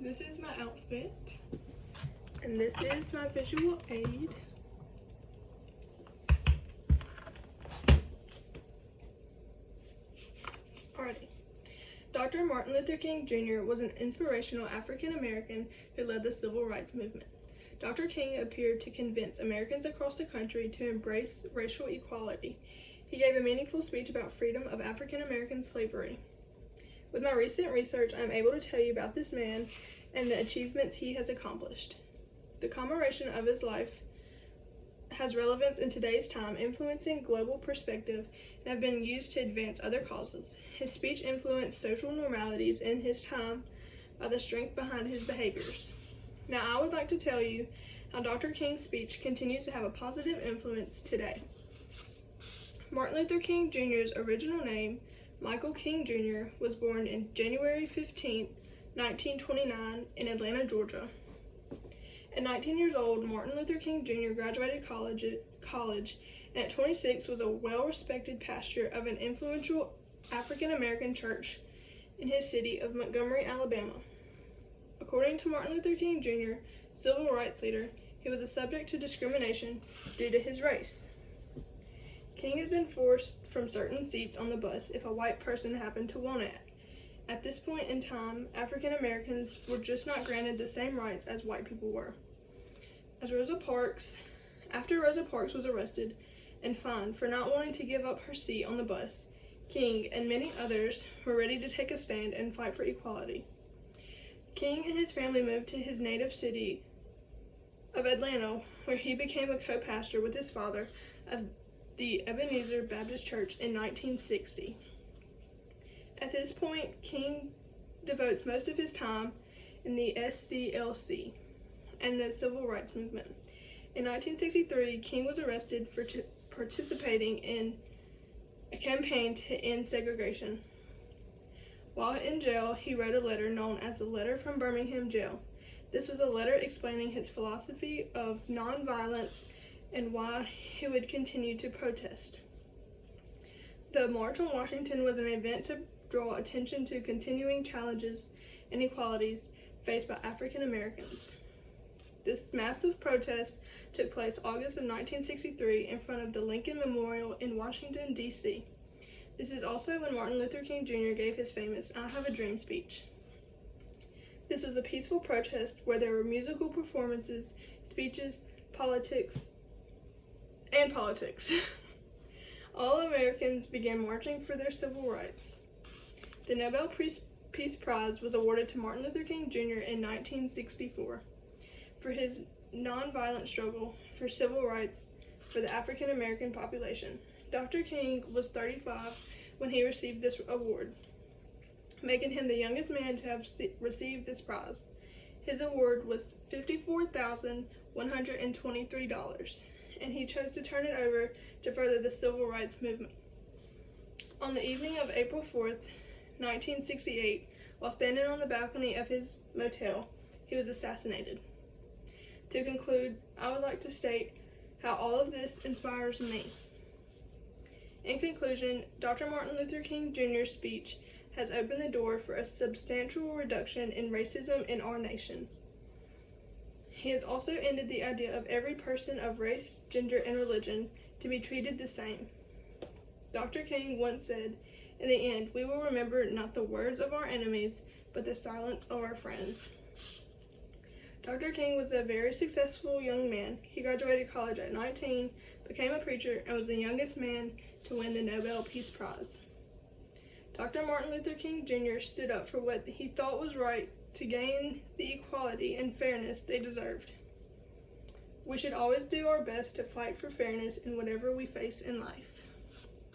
This is my outfit, and this is my visual aid. Alrighty. Dr. Martin Luther King Jr. was an inspirational African American who led the civil rights movement. Dr. King appeared to convince Americans across the country to embrace racial equality. He gave a meaningful speech about freedom of African American slavery. With my recent research, I am able to tell you about this man and the achievements he has accomplished. The commemoration of his life has relevance in today's time, influencing global perspective, and have been used to advance other causes. His speech influenced social normalities in his time by the strength behind his behaviors. Now, I would like to tell you how Dr. King's speech continues to have a positive influence today. Martin Luther King Jr.'s original name, Michael King Jr., was born on January 15, 1929 in Atlanta, Georgia. At 19 years old, Martin Luther King Jr. graduated college and at 26 was a well-respected pastor of an influential African-American church in his city of Montgomery, Alabama. According to Martin Luther King Jr., civil rights leader, he was a subject to discrimination due to his race. King has been forced from certain seats on the bus if a white person happened to want it. At this point in time, African Americans were just not granted the same rights as white people were. After Rosa Parks was arrested and fined for not wanting to give up her seat on the bus, King and many others were ready to take a stand and fight for equality. King and his family moved to his native city of Atlanta, where he became a co-pastor with his father of the Ebenezer Baptist Church in 1960. At this point, King devotes most of his time in the SCLC and the civil rights movement. In 1963, King was arrested for participating in a campaign to end segregation. While in jail, he wrote a letter known as the Letter from Birmingham Jail. This was a letter explaining his philosophy of nonviolence and why he would continue to protest. The March on Washington was an event to draw attention to continuing challenges and inequalities faced by African Americans. This massive protest took place August of 1963 in front of the Lincoln Memorial in Washington, D.C. This is also when Martin Luther King Jr. gave his famous I Have a Dream speech. This was a peaceful protest where there were musical performances, speeches, politics. All Americans began marching for their civil rights. The Nobel Peace Prize was awarded to Martin Luther King Jr. in 1964 for his nonviolent struggle for civil rights for the African American population. Dr. King was 35 when he received this award, making him the youngest man to have received this prize. His award was $54,123, and he chose to turn it over to further the civil rights movement. On the evening of April 4th, 1968, while standing on the balcony of his motel, he was assassinated. To conclude, I would like to state how all of this inspires me. In conclusion, Dr. Martin Luther King Jr.'s speech has opened the door for a substantial reduction in racism in our nation. He has also ended the idea of every person of race, gender, and religion to be treated the same. Dr. King once said, "In the end, we will remember not the words of our enemies, but the silence of our friends." Dr. King was a very successful young man. He graduated college at 19, became a preacher, and was the youngest man to win the Nobel Peace Prize. Dr. Martin Luther King Jr. stood up for what he thought was right to gain the equality and fairness they deserved. We should always do our best to fight for fairness in whatever we face in life.